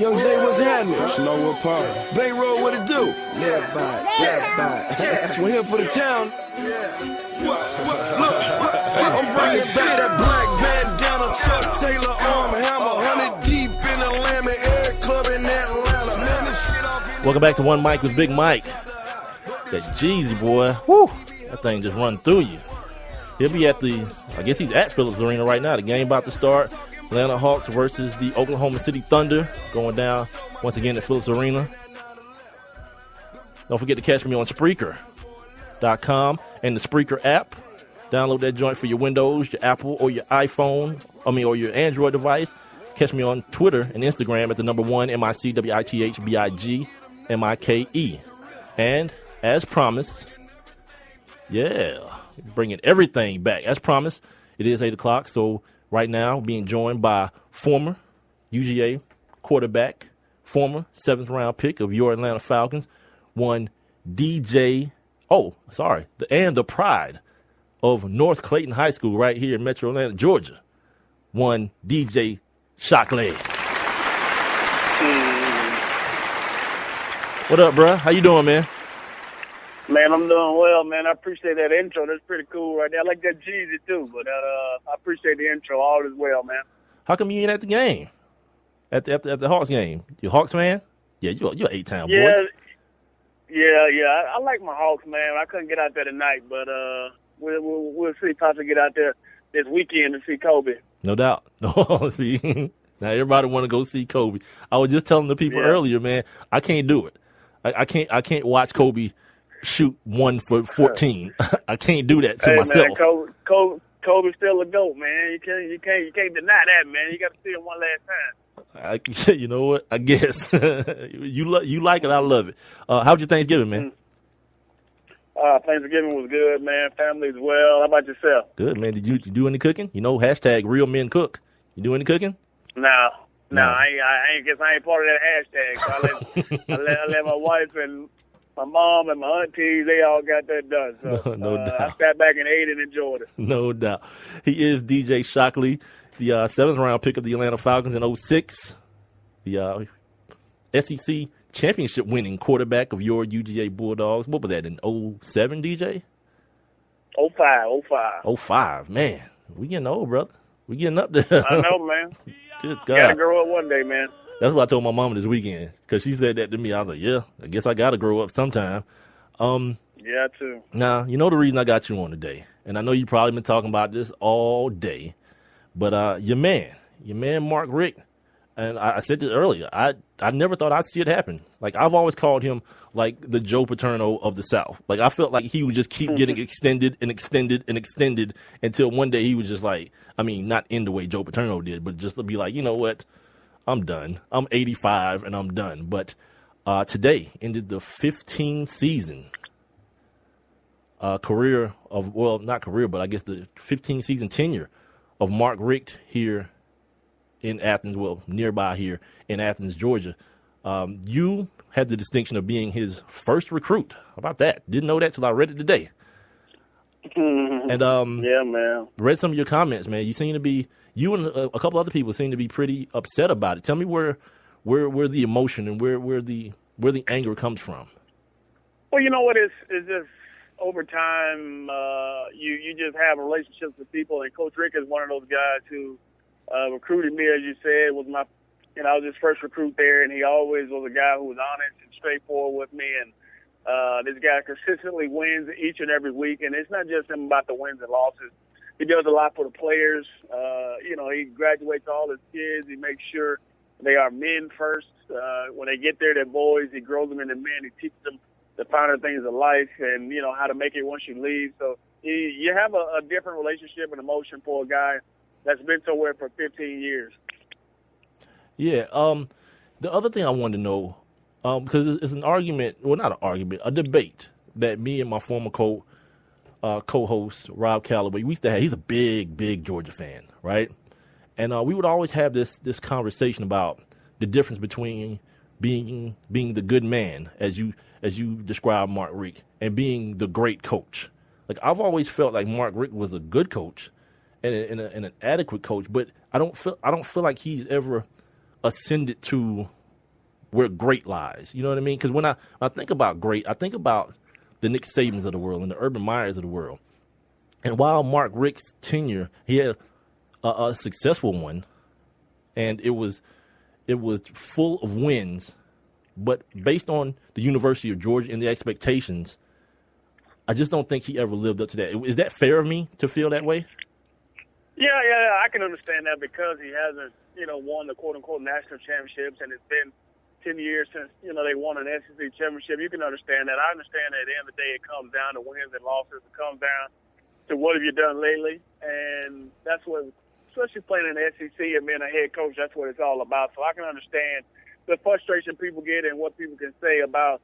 Young Zay, what's happening? You know what, Pop? Bay Road, what it do? Live by it. So we're here for the town. Look, I'm bringing back that black bandana, Chuck Taylor arm hammer, 100 deep in the Lamb Air Club in Atlanta. Man, this shit off. Welcome back to One Mic with Big Mike. That Jeezy boy, whoo, that thing just run through you. He'll be at I guess he's at Phillips Arena right now. The game about to start. Atlanta Hawks versus the Oklahoma City Thunder going down once again at Phillips Arena. Don't forget to catch me on Spreaker.com and the Spreaker app. Download that joint for your Windows, your Apple, or your iPhone, or your Android device. Catch me on Twitter and Instagram at the number 1 MICWITHBIGMIKE. And as promised, bringing everything back. As promised, it is 8 o'clock, so right now, being joined by former UGA quarterback, former 7th round pick of your Atlanta Falcons, and the pride of North Clayton High School right here in Metro Atlanta, Georgia, one DJ Shockley. What up, bro? How you doing, man? Man, I'm doing well, man. I appreciate that intro. That's pretty cool right there. I like that Jeezy, too, but I appreciate the intro. All is well, man. How come you ain't at the game? At the Hawks game? You a Hawks fan? Yeah, you're an 8-town boy. Yeah. I like my Hawks, man. I couldn't get out there tonight, but we'll see. Possibly get out there this weekend to see Kobe. No doubt. See, now everybody want to go see Kobe. I was just telling the people earlier, man, I can't do it. I can't watch Kobe shoot 1 for 14. I can't do that to myself. Man, Kobe's still a GOAT, man. You can't deny that, man. You got to see him one last time. You know what? I guess you like it. I love it. How was your Thanksgiving, man? Thanksgiving was good, man. Family's well. How about yourself? Good, man. Did you do any cooking? You know, hashtag real men cook. You do any cooking? No. I ain't part of that hashtag. So I let my wife and my mom and my aunties, they all got that done. So no doubt. I sat back and ate and enjoyed it. No doubt. He is DJ Shockley, the 7th round pick of the Atlanta Falcons in 2006, the SEC championship winning quarterback of your UGA Bulldogs. What was that, in 2007, DJ? 05. 05. Man, we getting old, brother. We getting up there. I know, man. Good God. Gotta grow up one day, man. That's what I told my mama this weekend, because she said that to me. I was like, yeah, I guess I got to grow up sometime. Yeah, too. Now, you know the reason I got you on today, and I know you probably been talking about this all day, but your man Mark Richt, and I said this earlier, I never thought I'd see it happen. Like, I've always called him, like, the Joe Paterno of the South. Like, I felt like he would just keep getting extended and extended and extended until one day he was just like, I mean, not in the way Joe Paterno did, but just to be like, you know what? I'm done. I'm 85 and I'm done. But today ended the 15-season career of, well, not career, but I guess the 15-season tenure of Mark Richt here in Athens, well, nearby here in Athens, Georgia. You had the distinction of being his first recruit. How about that? Didn't know that till I read it today. And yeah, man. Read some of your comments, man. You seem to be, you and a couple other people seem to be pretty upset about it. Tell me where the emotion and where the anger comes from. Well, you know what? It's just over time, you just have relationships with people, and Coach Rick is one of those guys who recruited me, as you said, was I was his first recruit there, and he always was a guy who was honest and straightforward with me, and this guy consistently wins each and every week, and it's not just him about the wins and losses. He does a lot for the players. He graduates all his kids. He makes sure they are men first. When they get there, they're boys. He grows them into men. He teaches them the finer things of life and, how to make it once you leave. So you have a different relationship and emotion for a guy that's been somewhere for 15 years. Yeah. The other thing I wanted to know, because it's an argument, well, not an argument, a debate that me and my former co-host, Rob Calloway, we used to have. He's a big Georgia fan, right? And we would always have this conversation about the difference between being the good man, as you describe Mark Richt, and being the great coach. Like, I've always felt like Mark Richt was a good coach and an adequate coach, but I don't feel like he's ever ascended to where great lies. You know what I mean? Because when I think about great, I think about the Nick Sabans of the world and the Urban Meyers of the world. And while Mark Richt's tenure, he had a successful one, and it was full of wins, but based on the University of Georgia and the expectations, I just don't think he ever lived up to that. Is that fair of me to feel that way? Yeah, I can understand that because he hasn't, won the quote-unquote national championships, and it's been 10 years since, they won an SEC championship. You can understand that. I understand that at the end of the day it comes down to wins and losses. It comes down to what have you done lately, and that's what, especially playing in the SEC and being a head coach, that's what it's all about. So I can understand the frustration people get and what people can say about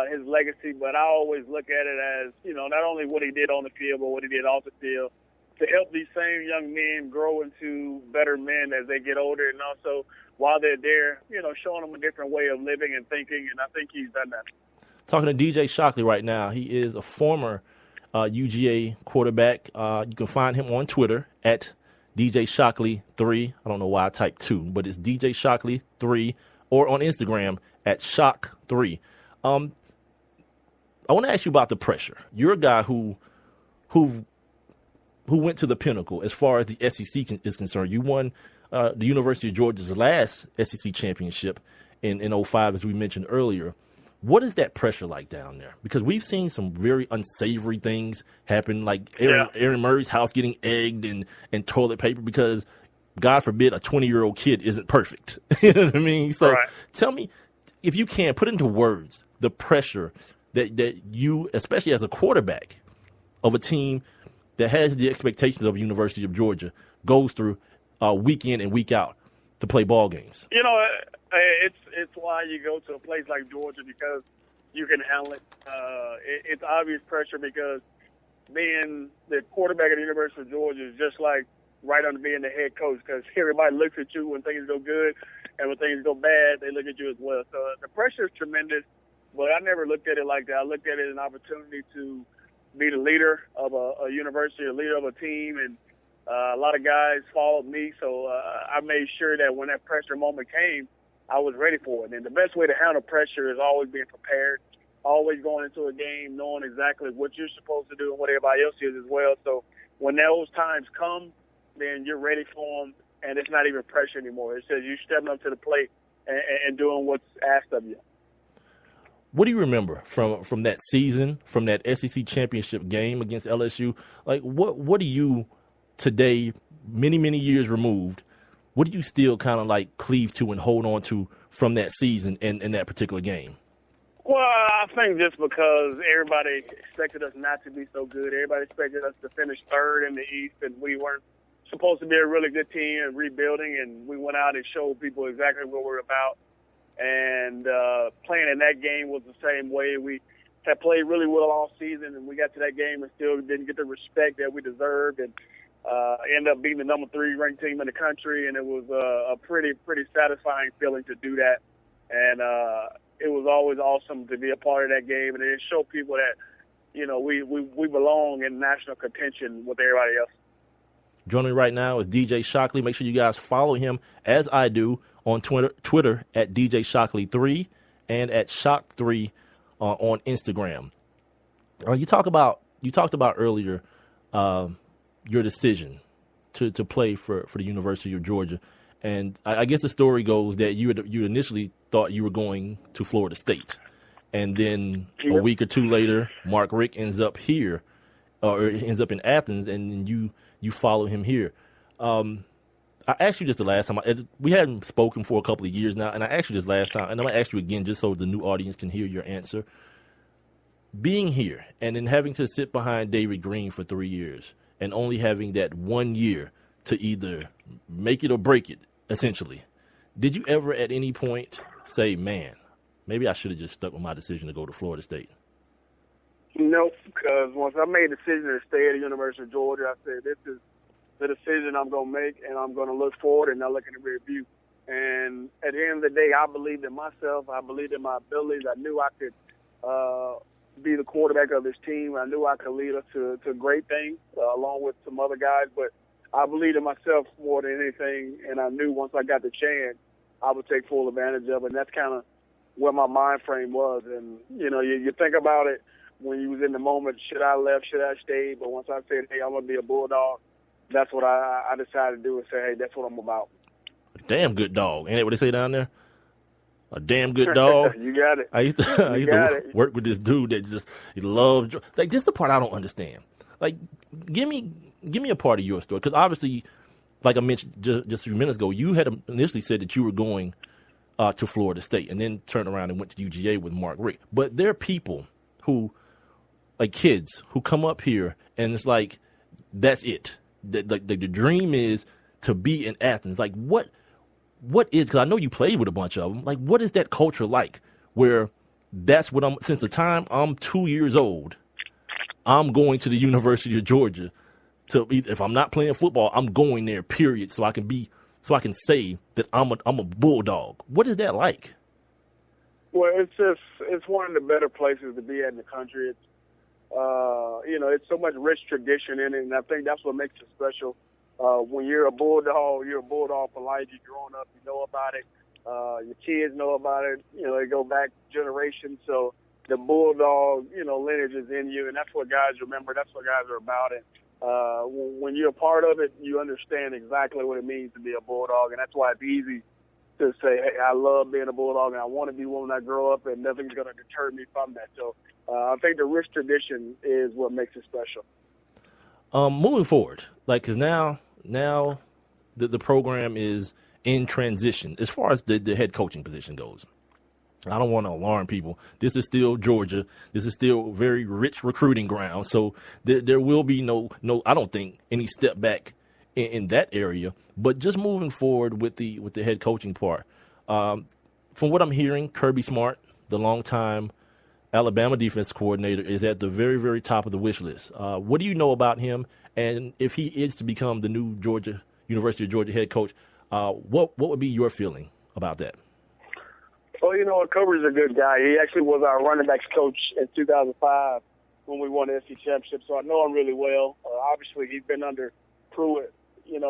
his legacy, but I always look at it as, not only what he did on the field, but what he did off the field to help these same young men grow into better men as they get older, and also while they're there, showing them a different way of living and thinking, and I think he's done that. Talking to DJ Shockley right now. He is a former UGA quarterback. You can find him on Twitter at DJ Shockley 3. I don't know why I typed 2, but it's DJ Shockley 3, or on Instagram at Shock 3. I want to ask you about the pressure. You're a guy who went to the pinnacle as far as the SEC is concerned. You won the University of Georgia's last SEC championship in 2005, as we mentioned earlier. What is that pressure like down there? Because we've seen some very unsavory things happen, like Aaron Murray's house getting egged and toilet paper because, God forbid, a 20-year-old kid isn't perfect. You know what I mean? So Tell me, if you can, put into words the pressure that you, especially as a quarterback of a team that has the expectations of University of Georgia, goes through week in and week out to play ball games. It's why you go to a place like Georgia, because you can handle it. It's obvious pressure because being the quarterback at the University of Georgia is just like right under being the head coach, because everybody looks at you when things go good, and when things go bad, they look at you as well. So the pressure is tremendous, but I never looked at it like that. I looked at it as an opportunity to be the leader of a university, a leader of a team, and a lot of guys followed me, so I made sure that when that pressure moment came, I was ready for it. And the best way to handle pressure is always being prepared, always going into a game knowing exactly what you're supposed to do and what everybody else is as well. So when those times come, then you're ready for them, and it's not even pressure anymore. It says you stepping up to the plate and doing what's asked of you. What do you remember from that season, from that SEC championship game against LSU? Like, what do you today, many, many years removed, what do you still kind of like cleave to and hold on to from that season and that particular game? Well, I think just because everybody expected us not to be so good. Everybody expected us to finish third in the East, and we weren't supposed to be a really good team and rebuilding, and we went out and showed people exactly what we're about. And playing in that game was the same way. We had played really well all season, and we got to that game and still didn't get the respect that we deserved, and ended up being the number 3 ranked team in the country, and it was a pretty satisfying feeling to do that. And it was always awesome to be a part of that game, and it showed people that, we belong in national contention with everybody else. Joining me right now is DJ Shockley. Make sure you guys follow him, as I do, on Twitter at DJ Shockley 3 and at Shock3 on Instagram. You talked about earlier your decision to play for the University of Georgia, and I guess the story goes that you initially thought you were going to Florida State, and then a week or two later, Mark Richt ends up here, or ends up in Athens, and you follow him here. I asked you this the last time. We hadn't spoken for a couple of years now, and I asked you this last time, and I'm going to ask you again just so the new audience can hear your answer. Being here and then having to sit behind David Green for 3 years and only having that 1 year to either make it or break it, essentially, did you ever at any point say, man, maybe I should have just stuck with my decision to go to Florida State? Nope, because once I made the decision to stay at the University of Georgia, I said, this is the decision I'm going to make, and I'm going to look forward and not look in the rear view. And at the end of the day, I believed in myself. I believed in my abilities. I knew I could be the quarterback of this team. I knew I could lead us to great things along with some other guys. But I believed in myself more than anything, and I knew once I got the chance, I would take full advantage of it. And that's kind of where my mind frame was. And, you think about it when you was in the moment, should I left, should I stay? But once I said, hey, I'm going to be a Bulldog, that's what I decided to do and say, hey, that's what I'm about. A damn good dog. Ain't that what they say down there? A damn good dog. You got it. I used to work with this dude that he loves, like, just the part I don't understand. Like, give me a part of your story. Because obviously, like I mentioned just a few minutes ago, you had initially said that you were going to Florida State and then turned around and went to UGA with Mark Richt. But there are people who, like kids, who come up here and it's like, that's it. The dream is to be in Athens. Like, what is, because I know you played with a bunch of them, like, what is that culture like where that's what since the time I'm 2 years old, I'm going to the University of Georgia if I'm not playing football, I'm going there, period, so I can say that I'm a Bulldog. What is that like? Well, it's one of the better places to be in the country. It's, it's so much rich tradition in it, and I think that's what makes it special. When you're a Bulldog for life. You're growing up, you know about it. Your kids know about it. They go back generations. So the Bulldog, lineage is in you, and that's what guys remember. That's what guys are about. And when you're a part of it, you understand exactly what it means to be a Bulldog, and that's why it's easy to say, hey, I love being a Bulldog, and I want to be one when I grow up, and nothing's going to deter me from that. So I think the rich tradition is what makes it special. Moving forward, like, because now the program is in transition as far as the head coaching position goes. I don't want to alarm people. This is still Georgia. This is still very rich recruiting ground. So there will be no, I don't think, any step back in that area. But just moving forward with the head coaching part, from what I'm hearing, Kirby Smart, the longtime Alabama defense coordinator, is at the very, very top of the wish list. What do you know about him? And if he is to become the new University of Georgia head coach, what would be your feeling about that? Well, Kirby's a good guy. He actually was our running backs coach in 2005 when we won the SEC championship, so I know him really well. Obviously, he's been under Pruitt,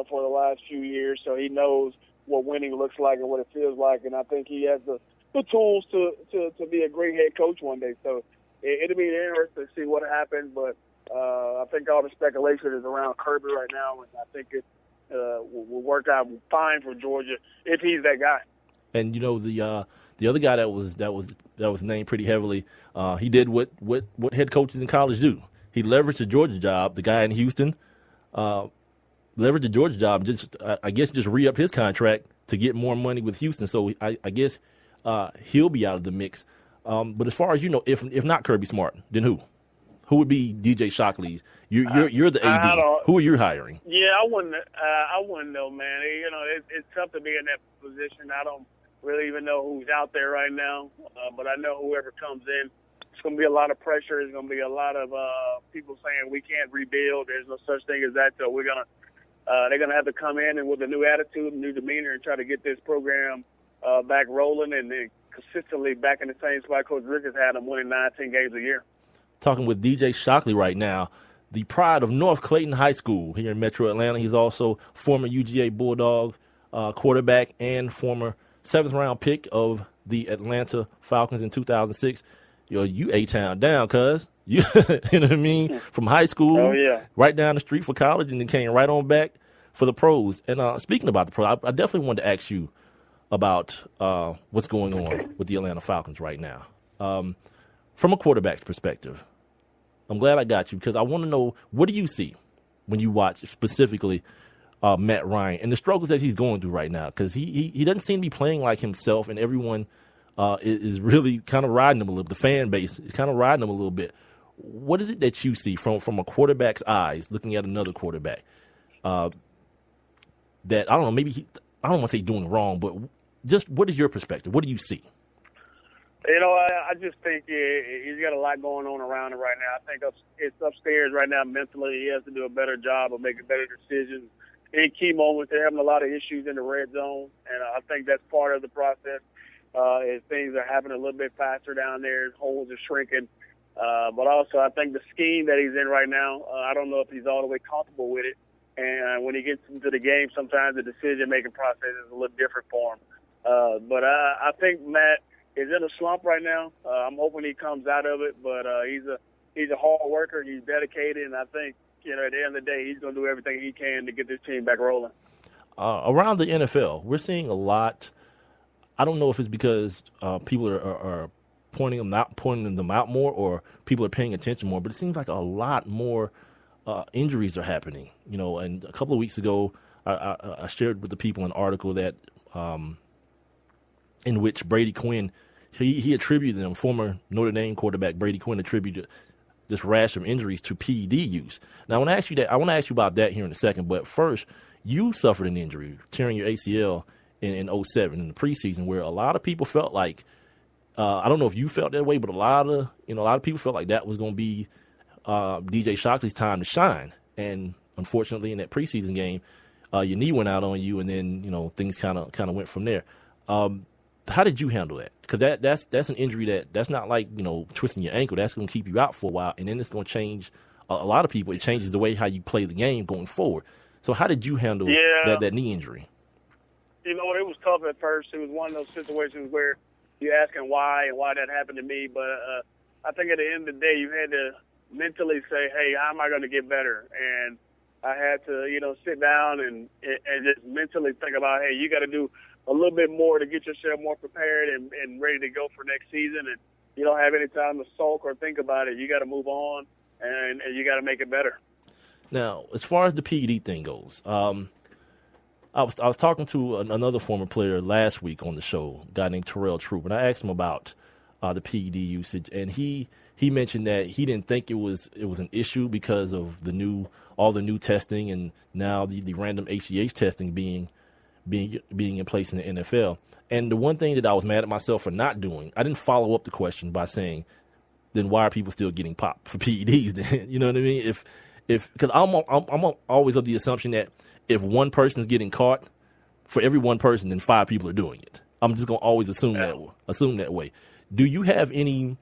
for the last few years, so he knows what winning looks like and what it feels like, and I think he has the tools to be a great head coach one day. So it'll be interesting to see what happens, but I think all the speculation is around Kirby right now, and I think it will work out fine for Georgia if he's that guy. And the other guy that was named pretty heavily, he did what head coaches in college do. He leveraged the Georgia job. The guy in Houston leveraged the Georgia job. Just re-up his contract to get more money with Houston. So I guess he'll be out of the mix. But as far as if not Kirby Smart, then who? Who would be DJ Shockley's? You're the AD. Who are you hiring? Yeah, I wouldn't know, man. It's tough to be in that position. I don't really even know who's out there right now, but I know whoever comes in, it's going to be a lot of pressure. There's going to be a lot of people saying we can't rebuild. There's no such thing as that. So they're going to have to come in and with a new attitude, new demeanor, and try to get this program back rolling and then consistently back in the same spot Coach Richt has had them winning 19 games a year. Talking with DJ Shockley right now, the pride of North Clayton High School here in Metro Atlanta. He's also former UGA Bulldog quarterback and former 7th-round pick of the Atlanta Falcons in 2006. You A-Town down, cuz. You know what I mean? From high school, right down the street for college, and then came right on back for the pros. And speaking about the pros, I definitely wanted to ask you about what's going on with the Atlanta Falcons right now. From a quarterback's perspective, I'm glad I got you because I want to know, what do you see when you watch specifically Matt Ryan and the struggles that he's going through right now? Because he doesn't seem to be playing like himself, and everyone is really kind of riding him a little bit. The fan base is kind of riding him a little bit. What is it that you see from a quarterback's eyes looking at another quarterback that, I don't know, maybe I don't want to say doing wrong, but just what is your perspective? What do you see? I just think he's got a lot going on around him right now. I think it's upstairs right now mentally. He has to do a better job of making better decisions. In key moments, they're having a lot of issues in the red zone, and I think that's part of the process. As things are happening a little bit faster down there, holes are shrinking. But also, I think the scheme that he's in right now, I don't know if he's all the way comfortable with it. And when he gets into the game, sometimes the decision-making process is a little different for him. But I think Matt is in a slump right now. I'm hoping he comes out of it, but he's a hard worker. He's dedicated, and I think at the end of the day, he's going to do everything he can to get this team back rolling. Around the NFL, we're seeing a lot. I don't know if it's because people are pointing them out more, or people are paying attention more. But it seems like a lot more injuries are happening. And a couple of weeks ago, I shared with the people an article that in which Brady Quinn, he attributed them, former Notre Dame quarterback Brady Quinn attributed this rash of injuries to PED use. Now, I want to ask you about that here in a second. But first, you suffered an injury, tearing your ACL in 2007 in the preseason, where a lot of people felt like, I don't know if you felt that way, but a lot of people felt like that was going to be DJ Shockley's time to shine. And unfortunately, in that preseason game, your knee went out on you, and then things kind of went from there. How did you handle that? Because that's an injury that's not like twisting your ankle. That's going to keep you out for a while, and then it's going to change a lot of people. It changes the way how you play the game going forward. So how did you handle that knee injury? It was tough at first. It was one of those situations where you're asking why and why that happened to me. But I think at the end of the day, you had to mentally say, hey, how am I going to get better? And I had to, sit down and just mentally think about, hey, you got to do a little bit more to get yourself more prepared and ready to go for next season. And you don't have any time to sulk or think about it. You got to move on, and you got to make it better. Now, as far as the PED thing goes, I was talking to another former player last week on the show, a guy named Terrell Troop, and I asked him about the PED usage, and he mentioned that he didn't think it was an issue because of all the new testing, and now the random HGH testing being in place in the NFL. And the one thing that I was mad at myself for not doing, I didn't follow up the question by saying, then why are people still getting popped for PEDs? Then you know what I mean? Because I'm always of the assumption that if one person's getting caught, for every one person, then 5 people are doing it. I'm just gonna always assume that way. Do you have any?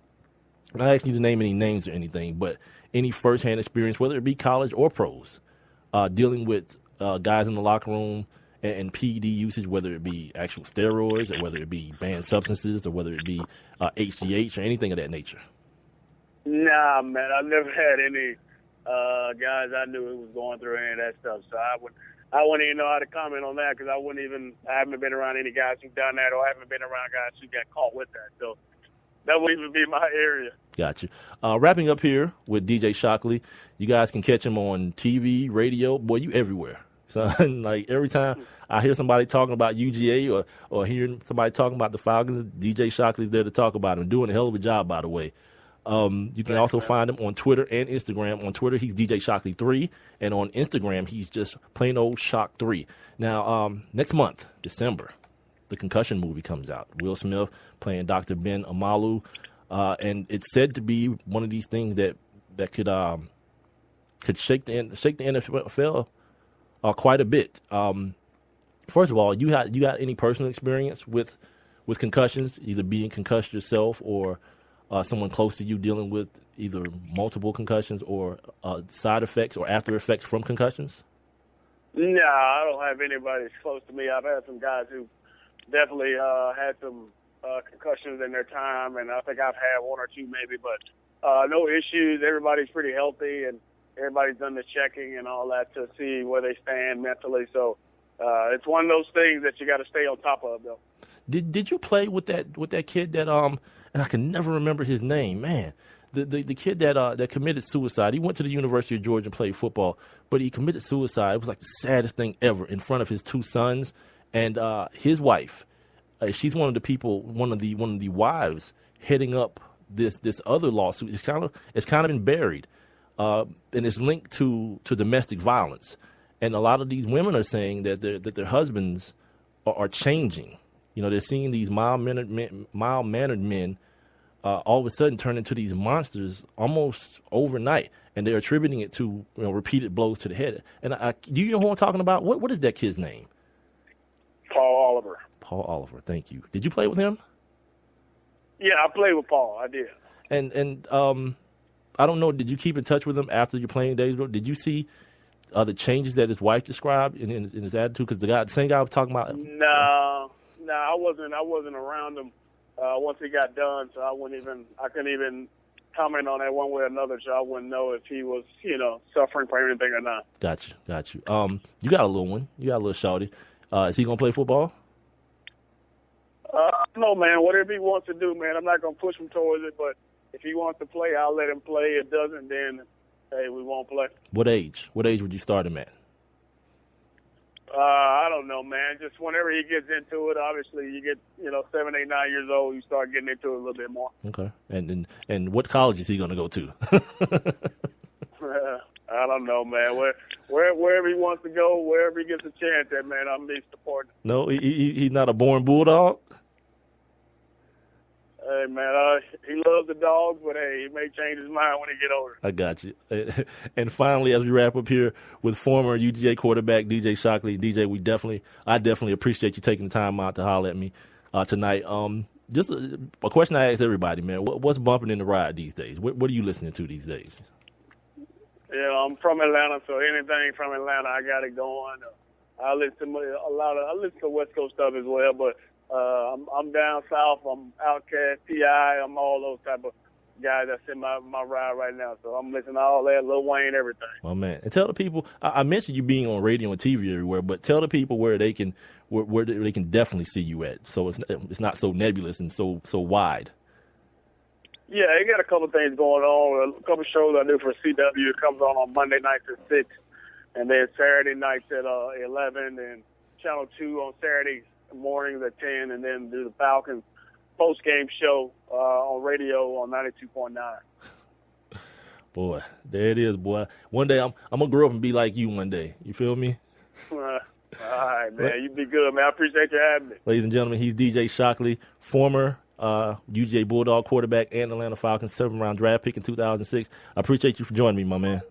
I'm not asking you to name any names or anything, but any firsthand experience, whether it be college or pros, dealing with guys in the locker room and PED usage, whether it be actual steroids or whether it be banned substances or whether it be HGH or anything of that nature? Nah, man, I've never had any guys I knew who was going through any of that stuff. So I wouldn't even know how to comment on that because I haven't been around any guys who've done that, or I haven't been around guys who got caught with that. So that wouldn't even be my area. Got you. Wrapping up here with DJ Shockley, you guys can catch him on TV, radio. Boy, you everywhere. So like every time I hear somebody talking about UGA or hearing somebody talking about the Falcons, DJ Shockley's there to talk about him. Doing a hell of a job, by the way. You can also find him on Twitter and Instagram. On Twitter, he's DJ Shockley 3, and on Instagram, he's just plain old Shock 3. Now, next month, December, the Concussion movie comes out. Will Smith playing Dr. Ben Amalu, and it's said to be one of these things that could shake the NFL quite a bit. First of all, you got any personal experience with concussions, either being concussed yourself or someone close to you dealing with either multiple concussions or side effects or after effects from concussions? No, I don't have anybody close to me. I've had some guys who definitely had some concussions in their time, and I think I've had one or two maybe, but no issues. Everybody's pretty healthy, and everybody's done the checking and all that to see where they stand mentally. So it's one of those things that you got to stay on top of, though. Did you play with that kid that and I can never remember his name, man. The kid that committed suicide. He went to the University of Georgia and played football, but he committed suicide. It was like the saddest thing ever in front of his 2 sons and his wife. She's one of the people, one of the wives heading up this other lawsuit. It's kind of been buried, and it's linked to domestic violence. And a lot of these women are saying that their husbands are changing. They're seeing these mild-mannered men all of a sudden turn into these monsters almost overnight, and they're attributing it to repeated blows to the head. And do you know who I'm talking about? What is that kid's name? Paul Oliver. Paul Oliver. Thank you. Did you play with him? Yeah, I played with Paul. I did. And I don't know. Did you keep in touch with him after your playing days? Did you see the changes that his wife described in his attitude? Because the same guy was talking about. No, I wasn't around him once he got done, so I couldn't even comment on that one way or another, so I wouldn't know if he was, suffering from anything or not. Got you. You got a little one. You got a little shorty. Is he gonna play football? No, man. Whatever he wants to do, man. I'm not gonna push him towards it, but if he wants to play, I'll let him play. If doesn't, then hey, we won't play. What age? What age would you start him at? I don't know, man. Just whenever he gets into it, obviously you get, 7, 8, 9 years old, you start getting into it a little bit more. Okay. And what college is he going to go to? I don't know, man. Wherever he wants to go, wherever he gets a chance at, man, I'm be supporting. No, he's not a born Bulldog? Hey, man, he loves the dogs, but, hey, he may change his mind when he get older. I got you. And finally, as we wrap up here with former UGA quarterback DJ Shockley, DJ, I definitely appreciate you taking the time out to holler at me tonight. Just a question I ask everybody, man. What's bumping in the ride these days? What are you listening to these days? Yeah, I'm from Atlanta, so anything from Atlanta, I got it going. I listen to West Coast stuff as well, but I'm down south. I'm Outkast, T.I. I'm all those type of guys that's in my ride right now. So I'm listening to all that, Lil Wayne, everything. Oh man, and tell the people. I mentioned you being on radio and TV everywhere, but tell the people where they can definitely see you at. So it's not so nebulous and so wide. Yeah, I got a couple of things going on. A couple of shows I do for CW. It comes on Monday nights at 6, and then Saturday nights at 11, and Channel 2 on Saturday mornings at 10, and then do the Falcons post-game show on radio on 92.9. Boy, there it is, boy. One day I'm going to grow up and be like you one day. You feel me? All right, man. You be good, man. I appreciate you having me. Ladies and gentlemen, he's DJ Shockley, former UGA Bulldog quarterback and Atlanta Falcons 7th-round draft pick in 2006. I appreciate you for joining me, my man.